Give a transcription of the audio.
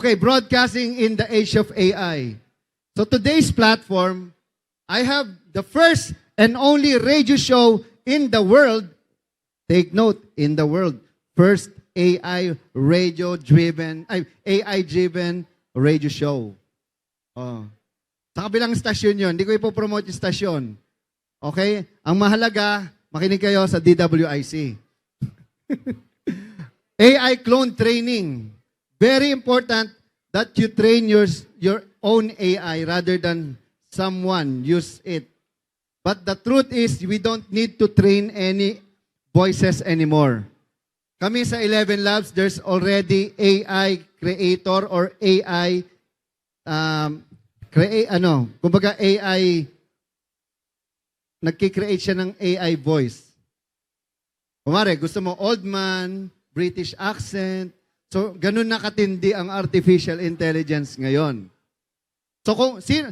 Okay, broadcasting in the age of AI. So today's platform, I have the first and only radio show in the world. Take note, in the world. First AI-driven radio show. Oh. Sa kabilang stasyon yun. Hindi ko ipopromote yung stasyon. Okay? Ang mahalaga, makinig kayo sa DWIC. AI clone training. Very important that you train your own AI rather than someone use it. But the truth is, we don't need to train any voices anymore. Kami sa 11 Labs, there's already AI creator or AI kumbaga AI nagki-create siya ng AI voice. Kumare, gusto mo old man, British accent. So, ganun nakatindi ang artificial intelligence ngayon. So, kung